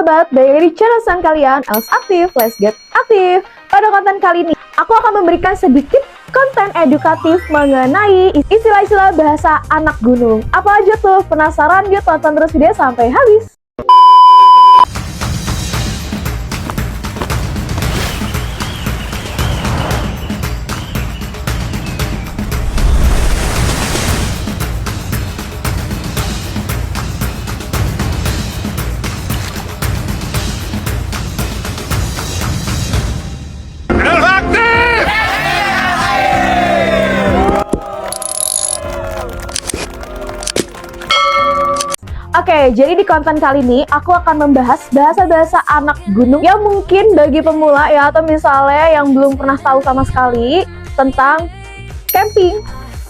sobat, balik lagi di channel sang kalian, Els Aktif, Let's Get Aktif. Pada konten kali ini, aku akan memberikan sedikit konten edukatif mengenai istilah-istilah bahasa anak gunung. Apa aja tuh? Penasaran? Yuk tonton terus video sampai habis. Oke, jadi di konten kali ini aku akan membahas bahasa-bahasa anak gunung yang mungkin bagi pemula ya, atau misalnya yang belum pernah tahu sama sekali tentang camping,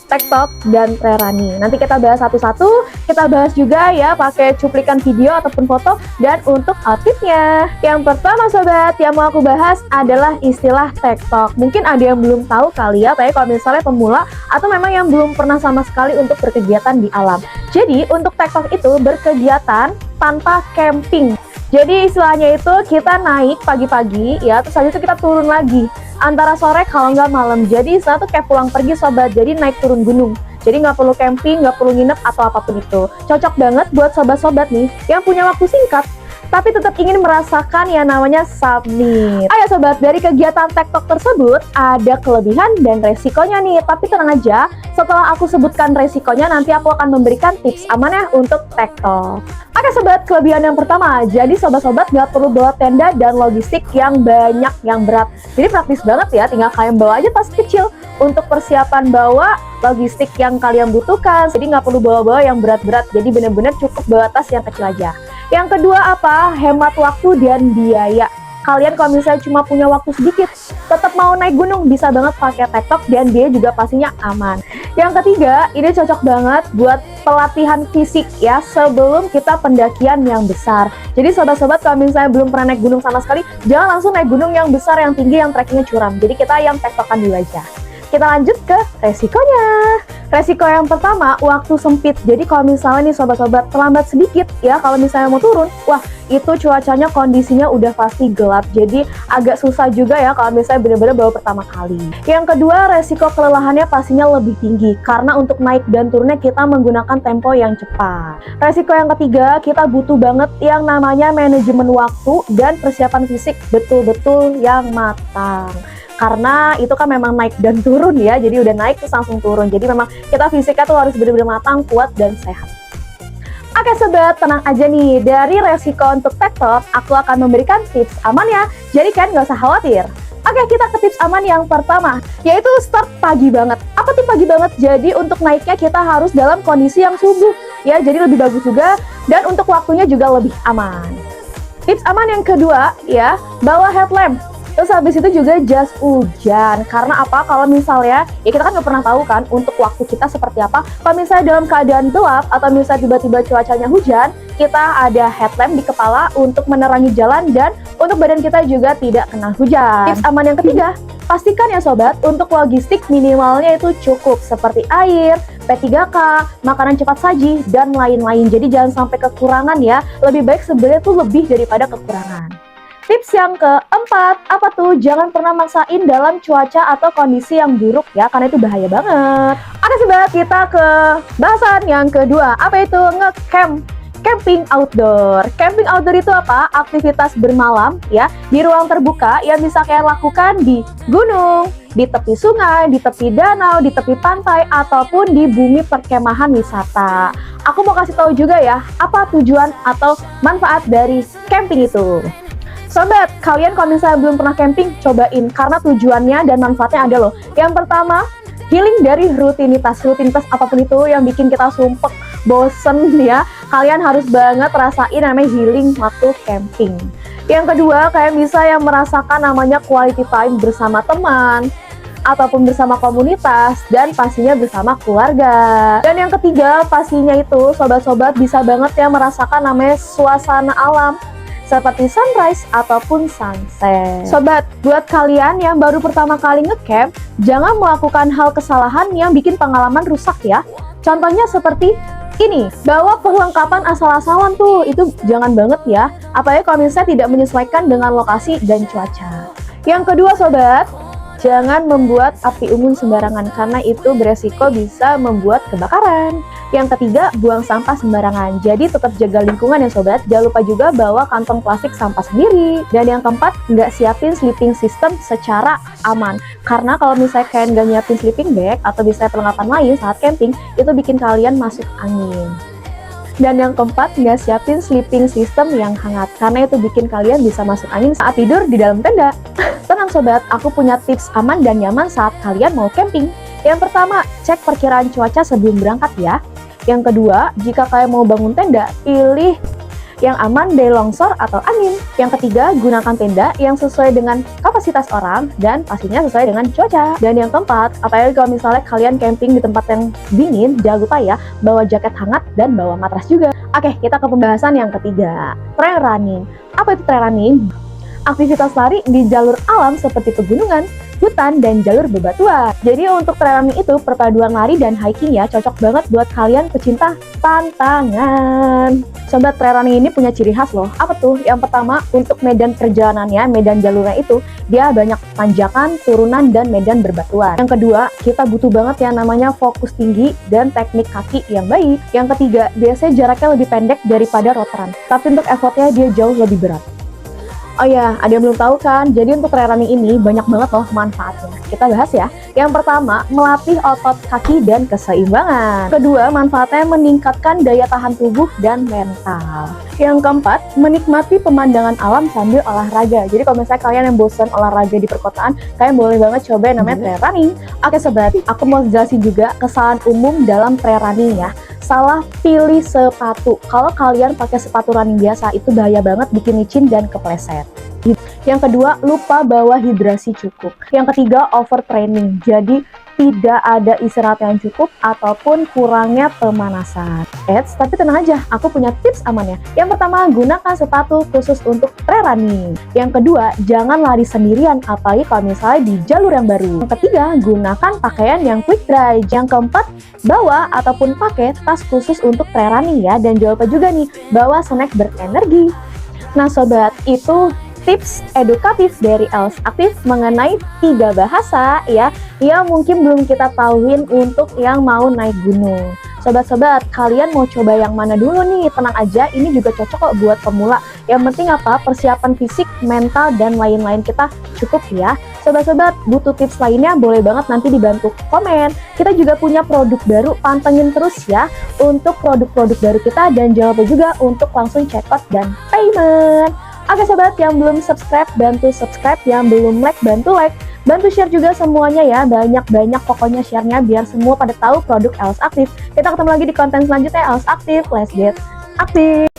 tektok, dan prerunning. Nanti kita bahas satu-satu, kita bahas juga ya pakai cuplikan video ataupun foto, dan untuk outfitnya. Yang pertama sobat, yang mau aku bahas adalah istilah tektok. Mungkin ada yang belum tahu kali ya, tapi kalau misalnya pemula atau memang yang belum pernah sama sekali untuk berkegiatan di alam. Jadi untuk tektok itu berkegiatan tanpa camping. Jadi istilahnya itu kita naik pagi-pagi ya, terus habis itu kita turun lagi antara sore kalau nggak malam. Jadi istilah tuh kayak pulang pergi sobat, jadi naik turun gunung. Jadi nggak perlu camping, nggak perlu nginep atau apapun itu. Cocok banget buat sobat-sobat nih yang punya waktu singkat tapi tetap ingin merasakan yang namanya summit. Ayo sobat, dari kegiatan tektok tersebut ada kelebihan dan resikonya nih. Tapi tenang aja, setelah aku sebutkan resikonya nanti aku akan memberikan tips aman ya untuk tektok. Oke sobat, kelebihan yang pertama, jadi sobat-sobat nggak perlu bawa tenda dan logistik yang banyak, yang berat. Jadi praktis banget ya, tinggal kalian bawa aja tas kecil untuk persiapan bawa logistik yang kalian butuhkan. Jadi nggak perlu bawa-bawa yang berat-berat, jadi benar-benar cukup bawa tas yang kecil aja. Yang kedua apa? Hemat waktu dan biaya. Kalian kalau misalnya cuma punya waktu sedikit, tetap mau naik gunung, bisa banget pakai tektok dan dia juga pastinya aman. Yang ketiga, ini cocok banget buat pelatihan fisik ya, sebelum kita pendakian yang besar. Jadi sobat-sobat kalau misalnya belum pernah naik gunung sama sekali, jangan langsung naik gunung yang besar, yang tinggi, yang trekkingnya curam. Jadi kita yang tektokan dulu aja. Kita lanjut ke resikonya. Resiko yang pertama, waktu sempit. Jadi kalau misalnya nih sobat-sobat terlambat sedikit ya, kalau misalnya mau turun, wah itu cuacanya kondisinya udah pasti gelap. Jadi agak susah juga ya kalau misalnya benar-benar baru pertama kali. Yang kedua, resiko kelelahannya pastinya lebih tinggi karena untuk naik dan turunnya kita menggunakan tempo yang cepat. Resiko yang ketiga, kita butuh banget yang namanya manajemen waktu dan persiapan fisik betul-betul yang matang. Karena itu kan memang naik dan turun ya, jadi udah naik terus langsung turun. Jadi memang kita fisiknya tuh harus benar-benar matang, kuat, dan sehat. Oke sobat, tenang aja nih, dari resiko untuk tektok, aku akan memberikan tips aman ya. Jadi kan nggak usah khawatir. Oke, kita ke tips aman yang pertama, yaitu start pagi banget. Apa tuh pagi banget? Jadi untuk naiknya kita harus dalam kondisi yang subuh ya, jadi lebih bagus juga, dan untuk waktunya juga lebih aman. Tips aman yang kedua ya, bawa headlamp. Terus habis itu juga jas hujan. Karena apa? Kalau misalnya, ya kita kan nggak pernah tahu kan untuk waktu kita seperti apa. Kalau misalnya dalam keadaan gelap atau misalnya tiba-tiba cuacanya hujan, kita ada headlamp di kepala untuk menerangi jalan dan untuk badan kita juga tidak kena hujan. Tips aman yang ketiga, pastikan ya sobat, untuk logistik minimalnya itu cukup seperti air, P3K, makanan cepat saji, dan lain-lain. Jadi jangan sampai kekurangan ya. Lebih baik sebenarnya tuh lebih daripada kekurangan. Tips yang keempat, apa tuh? Jangan pernah maksain dalam cuaca atau kondisi yang buruk ya, karena itu bahaya banget. Oke sobat, kita ke bahasan yang kedua. Apa itu? Nge-camp. Camping outdoor. Camping outdoor itu apa? Aktivitas bermalam ya, di ruang terbuka yang bisa kalian lakukan di gunung, di tepi sungai, di tepi danau, di tepi pantai, ataupun di bumi perkemahan wisata. Aku mau kasih tahu juga ya, apa tujuan atau manfaat dari camping itu. Sobat, kalian kalau misalnya belum pernah camping, cobain. Karena tujuannya dan manfaatnya ada loh. Yang pertama, healing dari rutinitas. Rutinitas apapun itu yang bikin kita sumpek, bosen ya. Kalian harus banget rasain namanya healing waktu camping. Yang kedua, kalian bisa yang merasakan namanya quality time bersama teman, ataupun bersama komunitas, dan pastinya bersama keluarga. Dan yang ketiga, pastinya itu sobat-sobat bisa banget ya merasakan namanya suasana alam, seperti sunrise ataupun sunset. Sobat, buat kalian yang baru pertama kali ngecamp, jangan melakukan hal kesalahan yang bikin pengalaman rusak ya. Contohnya seperti Nih, bawa perlengkapan asal-asalan tuh, itu jangan banget ya. Apalagi kalau misalnya tidak menyesuaikan dengan lokasi dan cuaca. Yang kedua sobat, jangan membuat api unggun sembarangan karena itu beresiko bisa membuat kebakaran. Yang ketiga, buang sampah sembarangan. Jadi tetap jaga lingkungan ya sobat. Jangan lupa juga bawa kantong plastik sampah sendiri. Dan yang keempat, nggak siapin sleeping system secara aman. Karena kalau misalnya kalian nggak nyiapin sleeping bag atau misalnya perlengkapan lain saat camping, itu bikin kalian masuk angin. Dan yang keempat, nggak siapin sleeping system yang hangat, karena itu bikin kalian bisa masuk angin saat tidur di dalam tenda. Tenang sobat, aku punya tips aman dan nyaman saat kalian mau camping. Yang pertama, cek perkiraan cuaca sebelum berangkat ya. Yang kedua, jika kalian mau bangun tenda, pilih yang aman dari longsor atau angin. Yang ketiga, gunakan tenda yang sesuai dengan kapasitas orang dan pastinya sesuai dengan cuaca. Dan yang keempat, apalagi kalau misalnya kalian camping di tempat yang dingin, jangan lupa ya, bawa jaket hangat dan bawa matras juga. Oke, kita ke pembahasan yang ketiga, trail running. Apa itu trail running? Aktivitas lari di jalur alam seperti pegunungan, hutan, dan jalur bebatuan. Jadi untuk trail running itu perpaduan lari dan hiking ya, cocok banget buat kalian pecinta tantangan. Sobat, trail running ini punya ciri khas loh. Apa tuh? Yang pertama, untuk medan perjalanannya, medan jalurnya itu, dia banyak tanjakan, turunan, dan medan berbatuan. Yang kedua, kita butuh banget yang namanya fokus tinggi dan teknik kaki yang baik. Yang ketiga, biasanya jaraknya lebih pendek daripada road run, tapi untuk effortnya dia jauh lebih berat. Oh ya, ada yang belum tahu kan? Jadi untuk trail running ini banyak banget loh manfaatnya. Kita bahas ya. Yang pertama, melatih otot kaki dan keseimbangan. Kedua, manfaatnya meningkatkan daya tahan tubuh dan mental. Yang keempat, menikmati pemandangan alam sambil olahraga. Jadi kalau misalnya kalian yang bosan olahraga di perkotaan, kalian boleh banget coba yang namanya trail running. Oke sobat, aku mau jelasin juga kesalahan umum dalam trail running ya. Salah pilih sepatu. Kalau kalian pakai sepatu running biasa, itu bahaya banget, bikin licin dan kepleset. Yang kedua, lupa bawa hidrasi cukup. Yang ketiga, overtraining. Jadi tidak ada istirahat yang cukup ataupun kurangnya pemanasan. Tapi tenang aja, aku punya tips amannya. Yang pertama, gunakan sepatu khusus untuk trail running. Yang kedua, jangan lari sendirian, apalagi kalau misalnya di jalur yang baru. Yang ketiga, gunakan pakaian yang quick dry. Yang keempat, bawa ataupun pakai tas khusus untuk trail running ya. Dan jangan lupa juga nih, bawa snack berenergi. Nah sobat, itu tips edukatif dari Els Aktif mengenai 3 bahasa ya, yang mungkin belum kita tahuin untuk yang mau naik gunung. Sobat-sobat, kalian mau coba yang mana dulu nih? Tenang aja, ini juga cocok kok buat pemula. Yang penting apa? Persiapan fisik, mental, dan lain-lain kita cukup ya. Sobat-sobat, butuh tips lainnya boleh banget nanti dibantu komen. Kita juga punya produk baru, pantengin terus ya untuk produk-produk baru kita, dan jangan lupa juga untuk langsung check out dan payment. Oke sobat, yang belum subscribe, bantu subscribe. Yang belum like, bantu like. Bantu share juga semuanya ya, banyak-banyak pokoknya share-nya biar semua pada tahu produk Els Aktif. Kita ketemu lagi di konten selanjutnya Els Aktif. Let's get aktif!